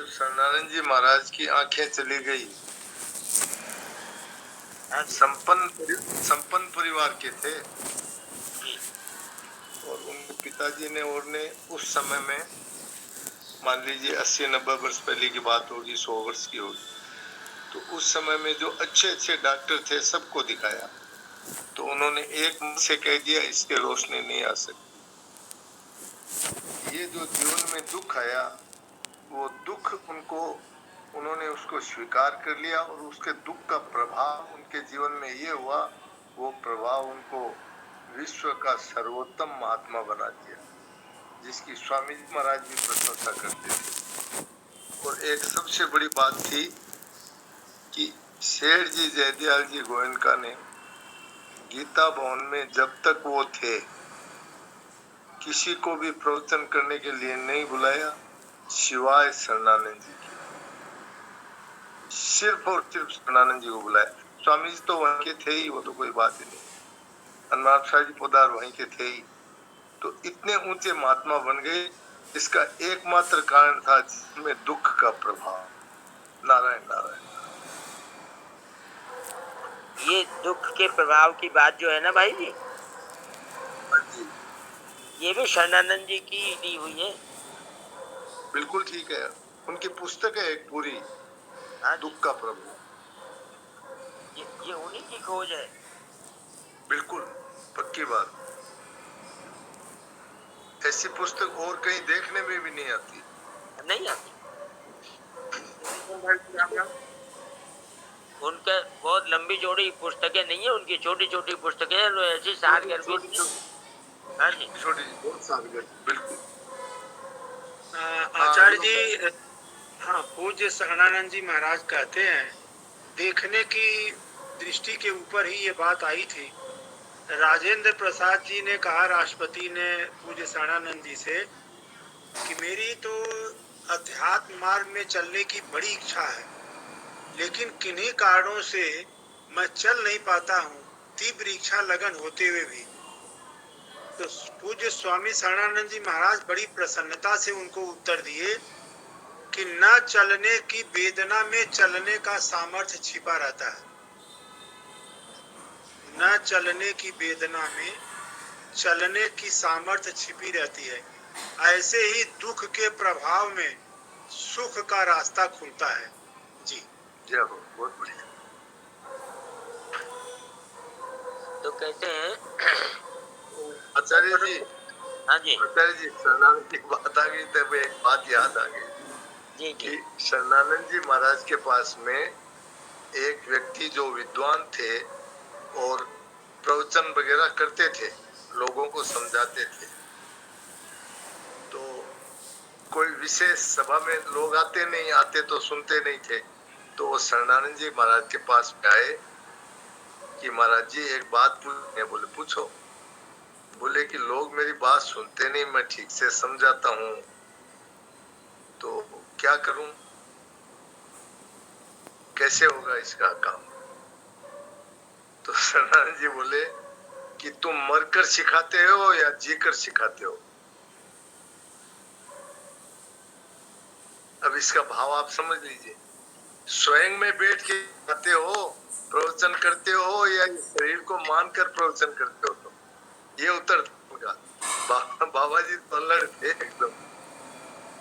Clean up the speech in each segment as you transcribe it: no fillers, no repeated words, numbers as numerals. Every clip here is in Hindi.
शरणानंद जी महाराज की आंखें चली गई। संपन्न परिवार के थे और उनके पिताजी ने और ने उस समय में मान लीजिए 80-90 वर्ष पहले की बात होगी, 100 वर्ष की होगी, तो उस समय में जो अच्छे अच्छे डॉक्टर थे सबको दिखाया, तो उन्होंने एक मुंह से कह दिया इसके रोशनी नहीं आ सकती। ये जो जीवन में दुख आया वो दुख उन्होंने उसको स्वीकार कर लिया और उसके दुख का प्रभाव उनके जीवन में ये हुआ, वो प्रभाव उनको विश्व का सर्वोत्तम महात्मा बना दिया, जिसकी स्वामी जी महाराज भी प्रशंसा करते थे। और एक सबसे बड़ी बात थी कि शेर जी जयदयाल जी गोयनका ने गीता भवन में जब तक वो थे किसी को भी प्रवचन करने के लिए नहीं बुलाया सिवाय शरणानंद जी की। सिर्फ और सिर्फ शरणानंद जी को बुलाया। स्वामी जी तो वहीं के थे ही, वो तो कोई बात ही नहीं। हनुमान शाह जी पोदार वहीं के थे ही, तो इतने ऊंचे महात्मा बन गए। इसका एकमात्र कारण था जिसमें दुख का प्रभाव। नारायण नारायण। ये दुख के प्रभाव की बात जो है ना भाई जी, ये भी शरणानंद जी की दी हुई है। बिल्कुल ठीक है, उनकी पुस्तक है एक पूरी, दुख का प्रभाव। ये उन्हीं की खोज है। बिल्कुल पक्की बात। ऐसी पुस्तक और कहीं देखने में भी नहीं आती। नहीं आती। उनके बहुत लंबी चौड़ी पुस्तकें नहीं है, उनकी छोटी छोटी पुस्तकें ऐसी सारगर भी। हाँ जी, छोटी बहुत सारगर, बिल्कुल। आचार्य जी, हाँ, पूज्य शरणानंद जी महाराज कहते हैं देखने की दृष्टि के ऊपर ही ये बात आई थी। राजेंद्र प्रसाद जी ने कहा राष्ट्रपति ने पूज्य शरणानंद जी से कि मेरी तो अध्यात्म मार्ग में चलने की बड़ी इच्छा है, लेकिन किन्हीं कारणों से मैं चल नहीं पाता हूँ, तीव्र इच्छा लगन होते हुए भी। तो पूज्य स्वामी शरणानंद जी महाराज बड़ी प्रसन्नता से उनको उत्तर दिए कि न चलने की वेदना में चलने का सामर्थ्य छिपा रहता है। न चलने की वेदना में चलने की सामर्थ्य छिपी रहती है। ऐसे ही दुख के प्रभाव में सुख का रास्ता खुलता है। जी जय हो, बहुत बढ़िया। तो कहते हैं आचार्य जी, हाँ जी, आचार्य जी, शरणानंद जी की बात आ गई तब एक बात याद आ गई जी कि शरणानंद जी महाराज के पास में एक व्यक्ति जो विद्वान थे और प्रवचन वगैरह करते थे, लोगों को समझाते थे, तो कोई विशेष सभा में लोग आते तो सुनते नहीं थे, तो वो शरणानंद जी महाराज के पास में आए कि महाराज जी एक बात पूछनी है। बोले पूछो। बोले कि लोग मेरी बात सुनते नहीं, मैं ठीक से समझाता हूँ, तो क्या करूं, कैसे होगा इसका काम। तो शरणानंद जी बोले कि तुम मरकर सिखाते हो या जीकर सिखाते हो। अब इसका भाव आप समझ लीजिए। स्वयं में बैठ के सिखाते हो, प्रवचन करते हो, या शरीर को मानकर प्रवचन करते हो। तो ये उत्तर होगा। बाबा जी तो अलग थे एकदम।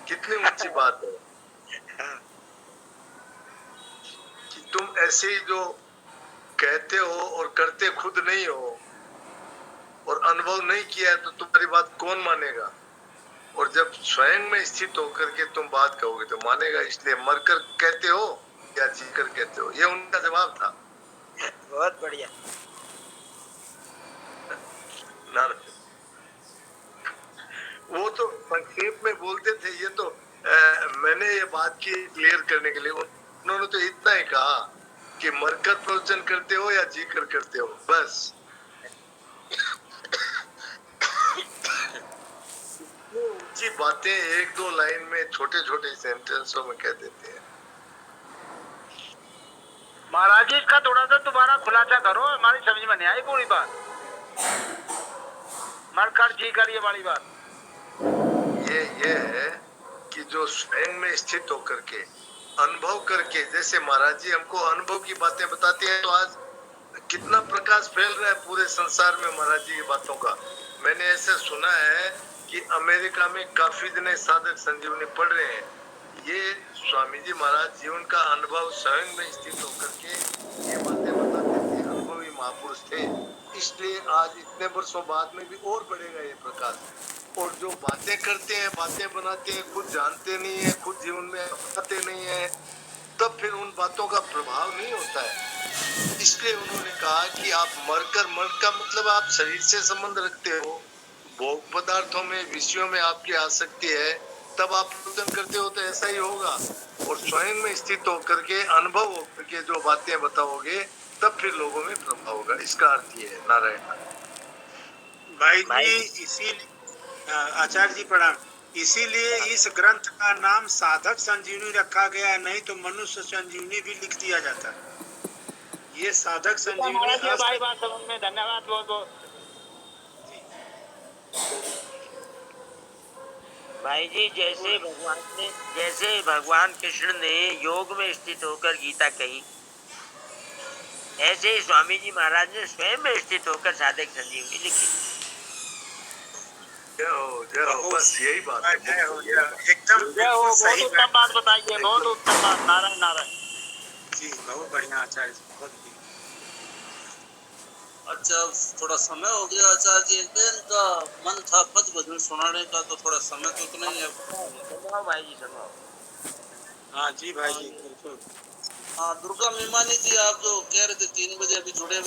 कितनी ऊंची बात है कि तुम ऐसे ही जो कहते हो और करते खुद नहीं हो और अनुभव नहीं किया है, तो तुम्हारी बात कौन मानेगा। और जब स्वयं में स्थित होकर के तुम बात कहोगे तो मानेगा। इसलिए मरकर कहते हो या जीकर कहते हो, ये उनका जवाब था। बहुत बढ़िया। वो तो संक्षेप में बोलते थे। ये तो मैंने ये बात की क्लियर करने के लिए उन्होंने तो इतना ही कहा कि मरकर प्रवचन करते हो या जीकर करते हो, बस। ऊंची बातें एक दो लाइन में छोटे छोटे सेंटेंसों में कह देते हैं। महाराज जी, इसका थोड़ा सा दोबारा खुलासा करो, हमारी समझ में नहीं आई पूरी बात। मरकर जी कर ये वाली बात ये है कि जो जो स्वयं में स्थित होकर के अनुभव करके, जैसे महाराज जी हमको अनुभव की बातें बताते हैं, तो आज कितना प्रकाश फैल रहा है पूरे संसार में महाराज जी की बातों का। मैंने ऐसे सुना है कि अमेरिका में काफी जने साधक संजीवनी पढ़ रहे हैं। ये स्वामी जी महाराज जीवन का अनुभव स्वयं में स्थित होकर के ये बातें बताते थे, अनुभवी महापुरुष थे। इसलिए आज इतने वर्षों बाद में भी और बढ़ेगा ये प्रकाश। और जो बातें करते हैं, बातें बनाते हैं, खुद जानते नहीं है, खुद जीवन में अपनाते नहीं है, तब फिर उन बातों का प्रभाव नहीं होता है। इसलिए उन्होंने कहा कि आप मर का मतलब आप शरीर से संबंध रखते हो, भोग पदार्थों में, विषयों में आपकी आसक्ति है, तब आप पूजन करते हो तो ऐसा ही होगा। और स्वयं में स्थित होकर के, अनुभव होकर के जो बातें बताओगे, तब फिर लोगों में प्रभाव होगा। इसका अर्थ ये है। नारायण भाई जी, इसी आचार्य जी प्रणाम। इसीलिए इस ग्रंथ का नाम साधक संजीवनी रखा गया, नहीं तो मनुष्य संजीवनी भी लिख दिया जाता। ये साधक संजीवनी। भाई बात समझ में, धन्यवाद बहुत बहुत। भाई जी, जैसे भगवान कृष्ण ने योग में स्थित होकर गीता कही, ऐसे ही स्वामी जी महाराज ने स्वयं में स्थित होकर साधक संजीवनी लिखी। जय हो, बस यही बात है। एकदम सही उत्तम बात बताइए, बहुत उत्तम बात। नारायण नारायण जी, बहुत बढ़िया आचार्य जी, बहुत बढ़िया। अच्छा, थोड़ा समय हो गया आचार्य जी, इनका मन था पद भजन सुनाने का, तो थोड़ा समय तो उतना ही है। सुनाओ भाई जी, सुनाओ। हाँ जी भाई जी, बिल्कुल। हाँ, दुर्गा मेमानी जी, आप जो कह रहे थे 3 बजे अभी जुड़े हुए